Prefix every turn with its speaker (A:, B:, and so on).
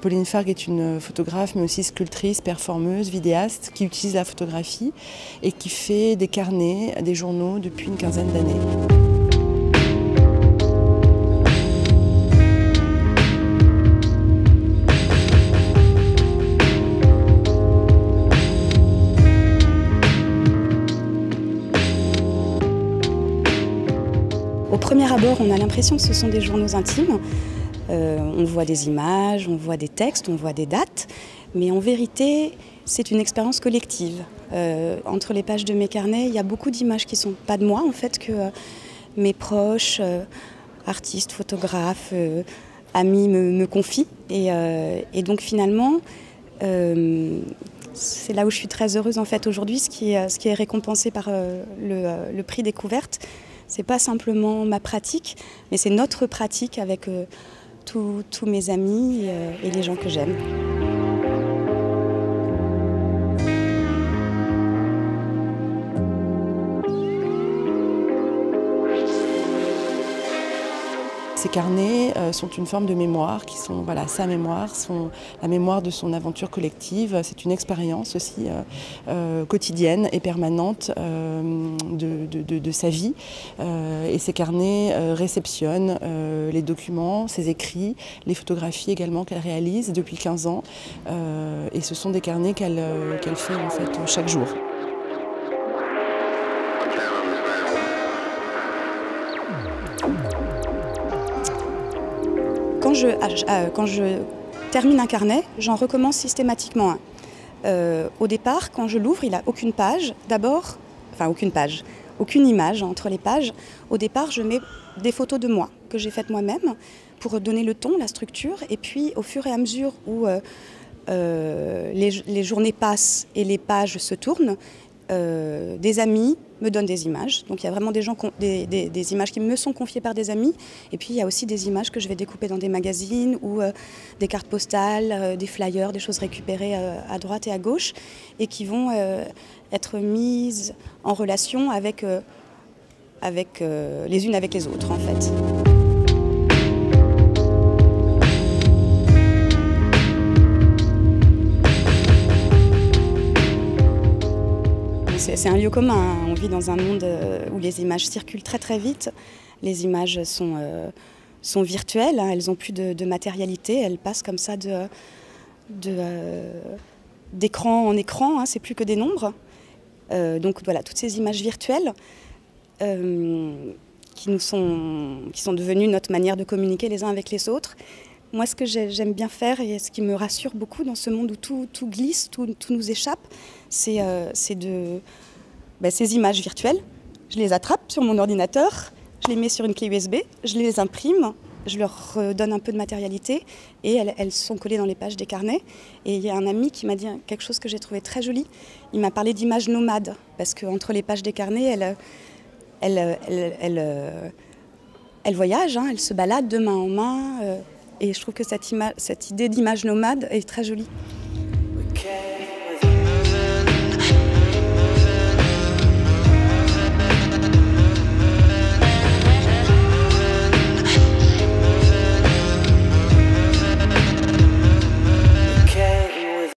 A: Pauline Fargue est une photographe mais aussi sculptrice, performeuse, vidéaste qui utilise la photographie et qui fait des carnets, des journaux depuis une quinzaine d'années.
B: Au premier abord, on a l'impression que ce sont des journaux intimes. On voit des images, on voit des textes, on voit des dates, mais en vérité, c'est une expérience collective. Entre les pages de mes carnets, il y a beaucoup d'images qui ne sont pas de moi, en fait, que mes proches, artistes, photographes, amis me confient. Et donc finalement, c'est là où je suis très heureuse en fait aujourd'hui, ce qui est récompensé par le prix Découverte. C'est pas simplement ma pratique, mais c'est notre pratique avec tous mes amis et les gens que j'aime.
A: Ces carnets sont une forme de mémoire, qui sont sa mémoire, la mémoire de son aventure collective. C'est une expérience aussi quotidienne et permanente de sa vie. Et ces carnets réceptionnent les documents, ses écrits, les photographies également qu'elle réalise depuis 15 ans. Et ce sont des carnets qu'elle fait en fait chaque jour.
B: Quand je termine un carnet, j'en recommence systématiquement un. Au départ, quand je l'ouvre, il n'a aucune page. Aucune image entre les pages. Au départ, je mets des photos de moi, que j'ai faites moi-même, pour donner le ton, la structure. Et puis, au fur et à mesure où les journées passent et les pages se tournent, des amis me donnent des images. Donc il y a vraiment des images qui me sont confiées par des amis. Et puis il y a aussi des images que je vais découper dans des magazines ou des cartes postales, des flyers, des choses récupérées à droite et à gauche et qui vont être mises en relation avec les unes avec les autres en fait. C'est un lieu commun, on vit dans un monde où les images circulent très très vite. Les images sont virtuelles, elles n'ont plus de matérialité, elles passent comme ça d'écran en écran, c'est plus que des nombres. Donc voilà, toutes ces images virtuelles qui sont devenues notre manière de communiquer les uns avec les autres. Moi, ce que j'aime bien faire et ce qui me rassure beaucoup dans ce monde où tout glisse, tout nous échappe, c'est ces images virtuelles. Je les attrape sur mon ordinateur, je les mets sur une clé USB, je les imprime, je leur donne un peu de matérialité et elles sont collées dans les pages des carnets. Et il y a un ami qui m'a dit quelque chose que j'ai trouvé très joli. Il m'a parlé d'images nomades parce qu'entre les pages des carnets, elle voyage, elle se balade de main en main. Et je trouve que cette idée d'image nomade est très jolie.